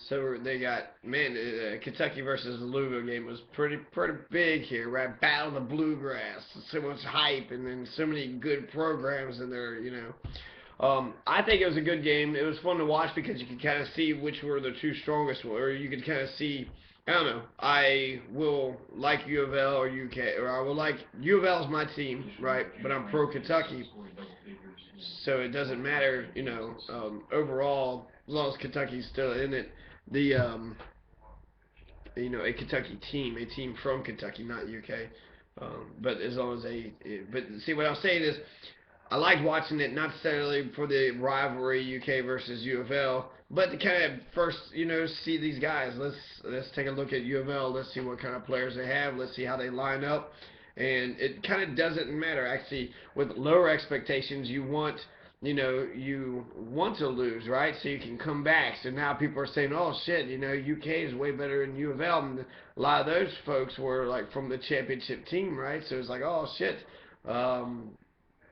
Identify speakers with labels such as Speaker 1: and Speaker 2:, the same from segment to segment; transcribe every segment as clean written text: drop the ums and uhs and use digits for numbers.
Speaker 1: So they got, man, Kentucky versus the Louisville game was pretty big here, right? Battle of the Bluegrass, so much hype, and then so many good programs in there, you know. I think it was a good game. It was fun to watch because you could kind of see which were the two strongest, or you could kind of see. I don't know. I will like U of L or UK, or I will like U of L is my team, right? But I'm pro Kentucky, so it doesn't matter, you know. Overall, as long as Kentucky's still in it, the you know, a Kentucky team, a team from Kentucky, not UK. But as long as but see what I was saying is, I liked watching it not necessarily for the rivalry UK versus U of L, but to kind of first, you know, see these guys. Let's take a look at U of L. Let's see what kind of players they have. Let's see how they line up. And it kind of doesn't matter actually with lower expectations. You want to lose, right? So you can come back. So now people are saying, "Oh shit, you know, UK is way better than U of L." And a lot of those folks were like from the championship team, right? So it's like, "Oh shit." Um,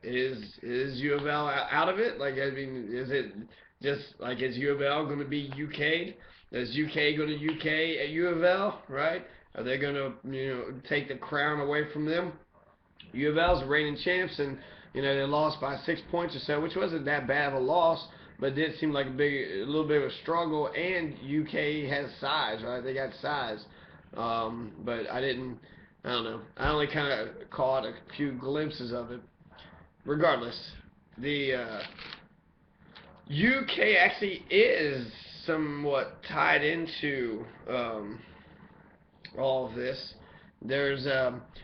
Speaker 1: is U of L out of it? Like, I mean, is it just like, is U of L going to be UK'd? Is UK going to UK at U of L? Right? Are they going to, you know, take the crown away from them? U of L's reigning champs, and you know they lost by 6 points or so, which wasn't that bad of a loss, but it did seem like a little bit of a struggle. And UK has size, right? They got size, but I didn't. I don't know. I only kind of caught a few glimpses of it. Regardless, the UK actually is somewhat tied into all of this. There's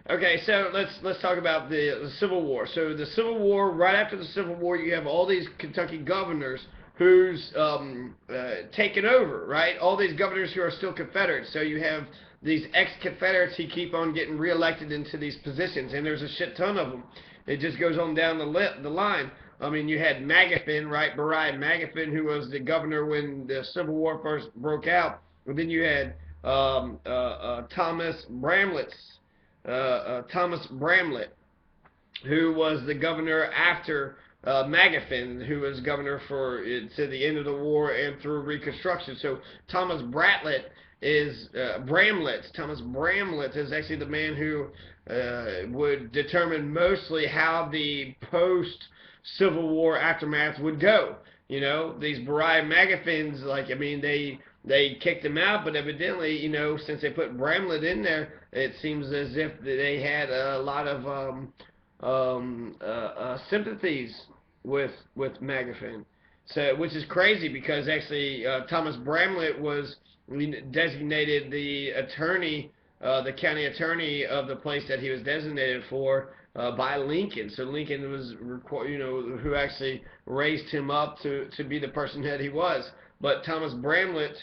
Speaker 1: okay, so let's talk about the Civil War. So the Civil War, right after the Civil War, you have all these Kentucky governors who's taken over, right? All these governors who are still Confederates. So you have these ex-Confederates who keep on getting reelected into these positions, and there's a shit ton of them. It just goes on down the line. I mean, you had Magafin, right? Bariah Magafin, who was the governor when the Civil War first broke out. And then you had Thomas Bramlett, who was the governor after Magafin, who was governor for to the end of the war and through Reconstruction. So Thomas Bramlett is actually the man who would determine mostly how the post Civil War aftermath would go. You know, these Bariah Magafins, like, I mean, they kicked him out, but evidently, you know, since they put Bramlett in there, it seems as if they had a lot of sympathies with Magafin. So, which is crazy because actually Thomas Bramlett was designated the attorney, the county attorney of the place that he was designated for by Lincoln. So Lincoln was, you know, who actually raised him up to be the person that he was. But Thomas Bramlett,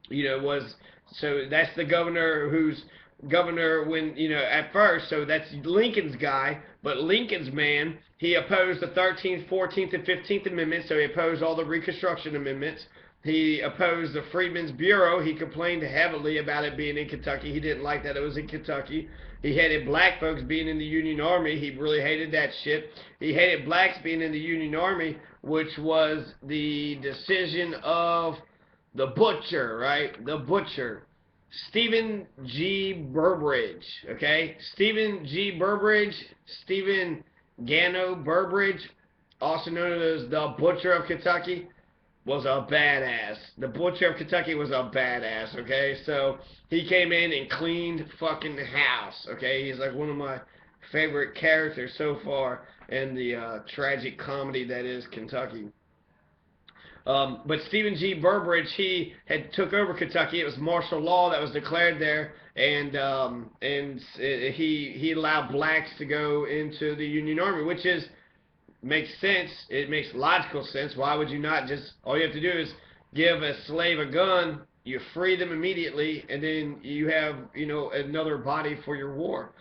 Speaker 1: you know, was, so that's the governor who's governor when, you know, at first, so that's Lincoln's guy, but Lincoln's man, he opposed the 13th, 14th, and 15th Amendments, so he opposed all the Reconstruction Amendments. He opposed the Freedmen's Bureau. He complained heavily about it being in Kentucky. He didn't like that it was in Kentucky. He hated black folks being in the Union Army. He really hated that shit. He hated blacks being in the Union Army, which was the decision of the butcher, right? The butcher. Stephen G. Burbridge, okay? Stephen G. Burbridge, Stephen Gano Burbridge, also known as the Butcher of Kentucky, was a badass. The Butcher of Kentucky was a badass, okay? So he came in and cleaned fucking house, okay? He's like one of my favorite characters so far in the tragic comedy that is Kentucky. But Stephen G. Burbridge, he had took over Kentucky. It was martial law that was declared there, and he allowed blacks to go into the Union Army, which makes sense. It makes logical sense. Why would you not just, all you have to do is give a slave a gun, you free them immediately, and then you have, you know, another body for your war.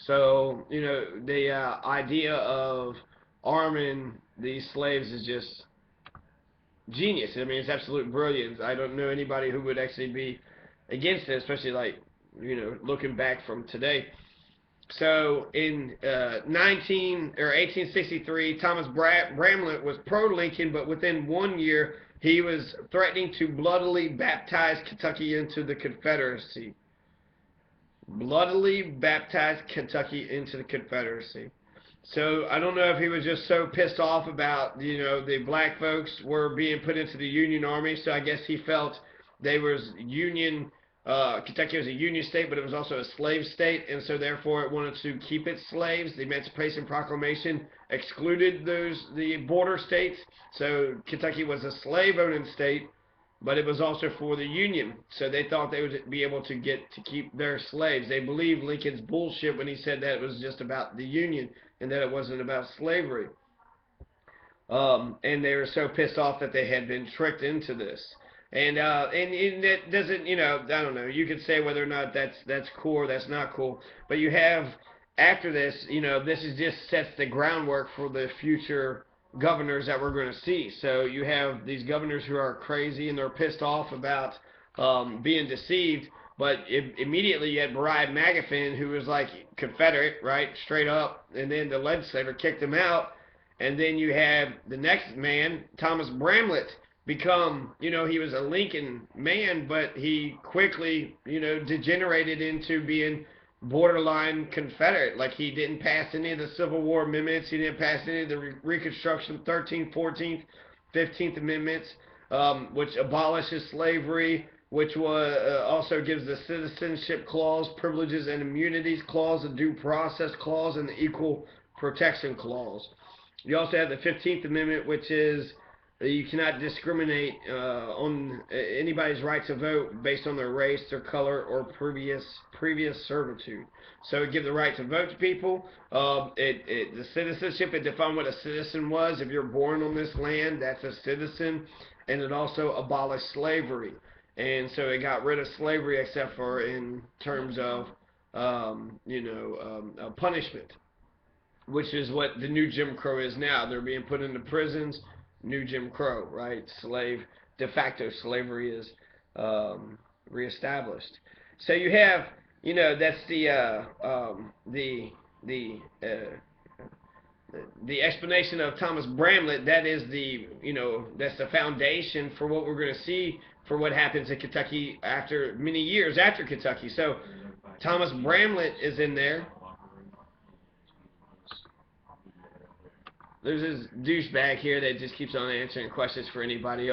Speaker 1: So, you know, the idea of arming these slaves is just genius. I mean, it's absolute brilliance. I don't know anybody who would actually be against it, especially like, you know, looking back from today. So in 1863, Thomas Bramlett was pro-Lincoln, but within 1 year He was threatening to bloodily baptize Kentucky into the Confederacy. Bloodily baptized Kentucky into the Confederacy. So I don't know if he was just so pissed off about, the black folks were being put into the Union Army. So I guess he felt they was Union. Kentucky was a Union state, but it was also a slave state, and so therefore it wanted to keep its slaves. The Emancipation Proclamation excluded the border states. So Kentucky was a slave-owning state, but it was also for the Union. So they thought they would be able to keep their slaves. They believed Lincoln's bullshit when he said that it was just about the Union and that it wasn't about slavery. And they were so pissed off that they had been tricked into this. And it doesn't, I don't know. You could say whether or not that's cool or that's not cool. But you have, after this, this is just sets the groundwork for the future governors that we're going to see. So you have these governors who are crazy and they're pissed off about being deceived. But immediately you had Bariah Magafin, who was like Confederate, right, straight up. And then the legislature kicked him out. And then you have the next man, Thomas Bramlett, become, he was a Lincoln man, but he quickly, degenerated into being borderline Confederate. Like, he didn't pass any of the Civil War amendments. He didn't pass any of the Reconstruction 13th, 14th, 15th Amendments, which abolishes slavery, which also gives the Citizenship Clause, Privileges and Immunities Clause, the Due Process Clause, and the Equal Protection Clause. You also have the 15th Amendment, which is you cannot discriminate on anybody's right to vote based on their race, their color, or previous servitude. So it gives the right to vote to people. The citizenship, it defined what a citizen was. If you're born on this land, that's a citizen. And it also abolished slavery. And so it got rid of slavery except for in terms of, punishment, which is what the new Jim Crow is now. They're being put into prisons. New Jim Crow, right? De facto slavery is reestablished. So you have, that's the explanation of Thomas Bramlett. That is that's the foundation for what we're going to see for what happens in Kentucky after many years after Kentucky. So Thomas Bramlett is in there. There's this douchebag here that just keeps on answering questions for anybody.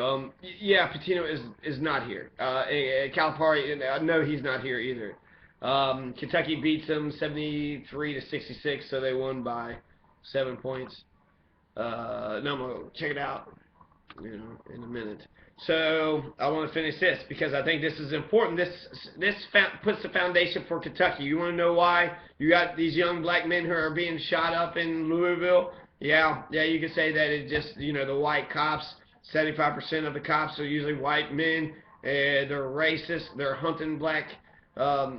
Speaker 1: Yeah, Patino is not here. Calipari, no, he's not here either. Kentucky beats them 73-66, so they won by 7 points. No, I'm gonna check it out, in a minute. So I want to finish this because I think this is important. This puts the foundation for Kentucky. You want to know why? You got these young black men who are being shot up in Louisville. Yeah, you could say that it's just, the white cops, 75% of the cops are usually white men, they're racist, they're hunting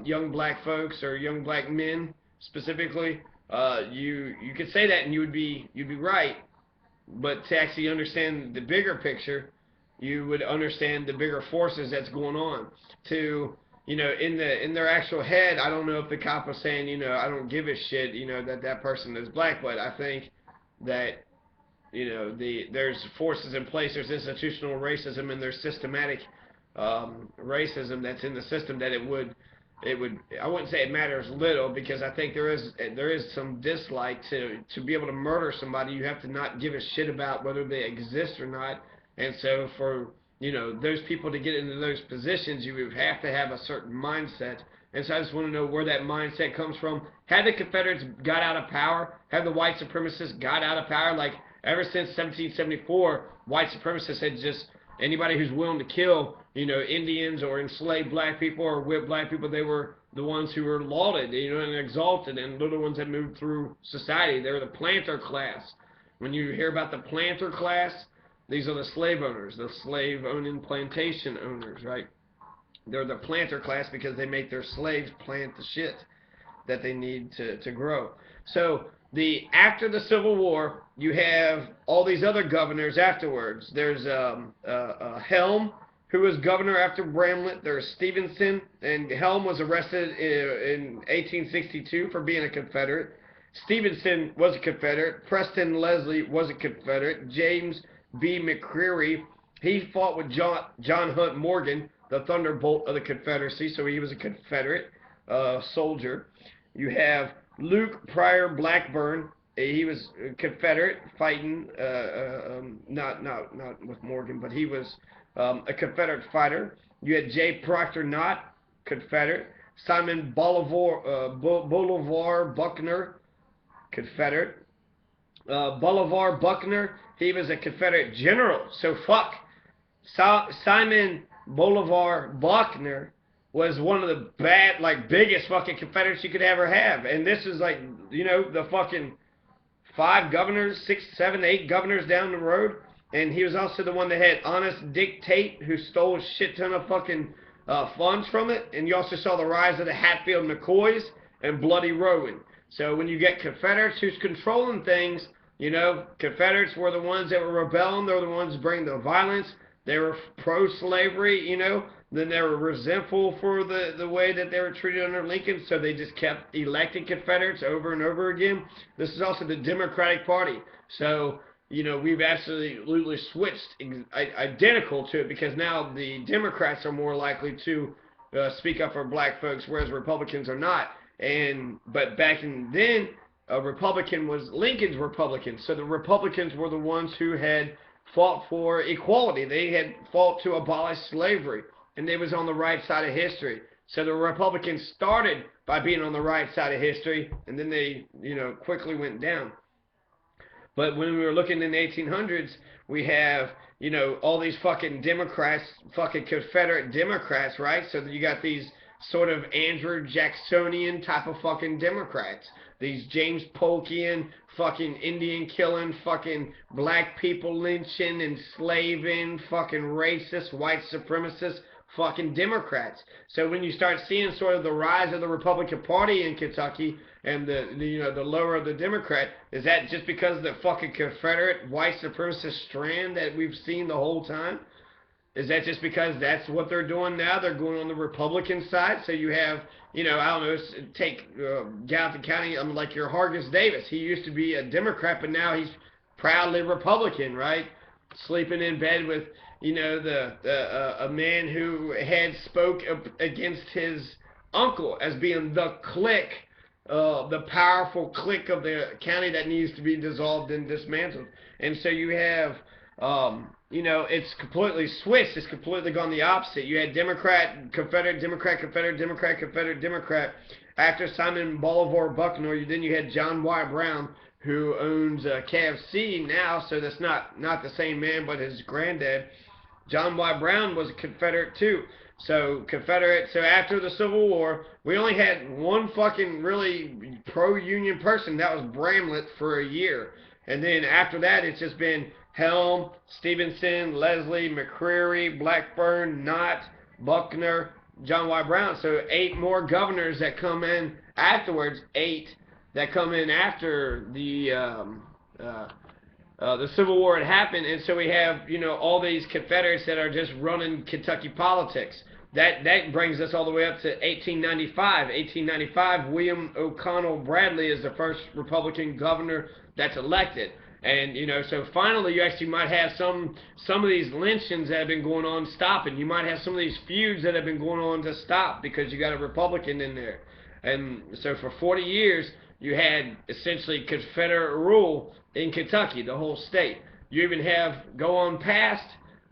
Speaker 1: young black folks or young black men specifically. You could say that and you'd be right, but to actually understand the bigger picture, you would understand the bigger forces that's going on. In their actual head, I don't know if the cop was saying, I don't give a shit, that person is black, but I think that there's forces in place, there's institutional racism and there's systematic racism that's in the system that it would I wouldn't say it matters little, because I think there is some dislike to be able to murder somebody. You have to not give a shit about whether they exist or not, and so for those people to get into those positions, you would have to have a certain mindset. And so I just want to know where that mindset comes from. Had the Confederates got out of power, had the white supremacists got out of power, like ever since 1774, white supremacists had just, anybody who's willing to kill, Indians or enslave black people or whip black people, they were the ones who were lauded, and exalted, and they're the ones that moved through society. They were the planter class. When you hear about the planter class, these are the slave owners, the slave-owning plantation owners, right? They're the planter class because they make their slaves plant the shit that they need to grow. So after the Civil War, you have all these other governors afterwards. There's Helm, who was governor after Bramlett. There's Stevenson, and Helm was arrested in 1862 for being a Confederate. Stevenson was a Confederate. Preston Leslie was a Confederate. James B. McCreary He fought with John Hunt Morgan, the Thunderbolt of the Confederacy, so he was a Confederate soldier. You have Luke Pryor Blackburn. He was a Confederate fighting, not with Morgan, but he was a Confederate fighter. You had J. Proctor Knott, Confederate. Simon Bolivar Buckner, Confederate. Bolivar Buckner, he was a Confederate general. So fuck. Simon Bolivar Buckner was one of the biggest fucking Confederates you could ever have. And this is like, the fucking 5 governors, 6, 7, 8 governors down the road. And he was also the one that had Honest Dick Tate, who stole a shit ton of fucking funds from it. And you also saw the rise of the Hatfield McCoys and Bloody Rowan. So when you get Confederates who's controlling things, Confederates were the ones that were rebelling. They were the ones bringing the violence. They were pro-slavery, Then they were resentful for the way that they were treated under Lincoln, so they just kept electing Confederates over and over again. This is also the Democratic Party. So, we've absolutely switched identical to it, because now the Democrats are more likely to speak up for black folks, whereas Republicans are not. But back then, a Republican was Lincoln's Republican. So the Republicans were the ones who had fought for equality. They had fought to abolish slavery, and they was on the right side of history. So the Republicans started by being on the right side of history, and then they, quickly went down. But when we were looking in the 1800s, we have, all these fucking Democrats, fucking Confederate Democrats, right? So you got these sort of Andrew Jacksonian type of fucking Democrats. These James Polkian, fucking Indian killing, fucking black people lynching, enslaving, fucking racist, white supremacist, fucking Democrats. So when you start seeing sort of the rise of the Republican Party in Kentucky and the lower of the Democrat, is that just because of the fucking Confederate white supremacist strand that we've seen the whole time? Is that just because that's what they're doing now? They're going on the Republican side. So you have, I don't know, take Gallatin County, like your Hargis Davis. He used to be a Democrat, but now he's proudly Republican, right? Sleeping in bed with, a man who had spoke against his uncle as being the clique, the powerful clique of the county that needs to be dissolved and dismantled. And so you have, it's completely switched. It's completely gone the opposite. You had Democrat, Confederate, Democrat, Confederate, Democrat, Confederate, Democrat. After Simon Bolivar Buckner, then you had John Y. Brown, who owns KFC now, so that's not the same man, but his granddad. John Y. Brown was a Confederate too. So Confederate. So after the Civil War, we only had one fucking really pro-union person. That was Bramlett for a year. And then after that, it's just been Helm, Stevenson, Leslie, McCreary, Blackburn, Knott, Buckner, John Y. Brown. So 8 more governors that come in afterwards. 8 that come in after the Civil War had happened. And so we have, all these Confederates that are just running Kentucky politics. That brings us all the way up to 1895. 1895, William O'Connell Bradley is the first Republican governor that's elected. And, so finally you actually might have some of these lynchings that have been going on stopping. You might have some of these feuds that have been going on to stop because you got a Republican in there. And so for 40 years, you had essentially Confederate rule in Kentucky, the whole state. You even have go on past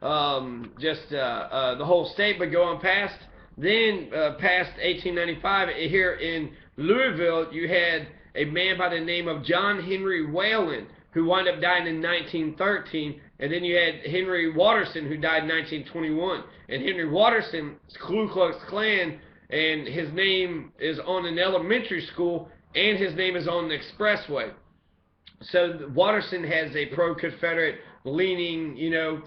Speaker 1: the whole state, but go on past. Then past 1895, here in Louisville, you had a man by the name of John Henry Whalen, who wound up dying in 1913, and then you had Henry Watterson, who died in 1921. And Henry Watterson's Ku Klux Klan, and his name is on an elementary school, and his name is on the expressway. So Watterson has a pro-Confederate leaning,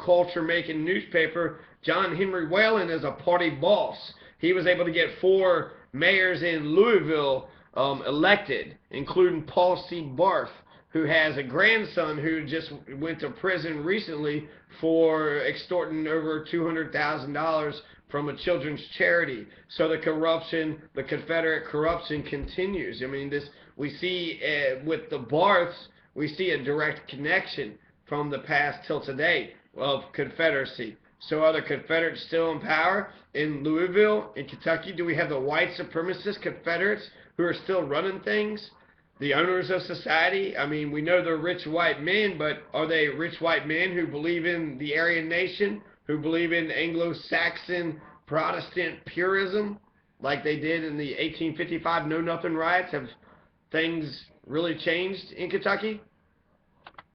Speaker 1: culture-making newspaper. John Henry Whalen is a party boss. He was able to get 4 mayors in Louisville elected, including Paul C. Barth, who has a grandson who just went to prison recently for extorting over $200,000 from a children's charity. So the corruption, the Confederate corruption continues. I mean, we see with the Barths, we see a direct connection from the past till today. of Confederacy. So are the Confederates still in power in Louisville, in Kentucky? Do we have the white supremacist Confederates who are still running things? The owners of society? I mean, we know they're rich white men, but are they rich white men who believe in the Aryan nation, who believe in Anglo-Saxon Protestant purism like they did in the 1855 Know Nothing riots? Have things really changed in Kentucky?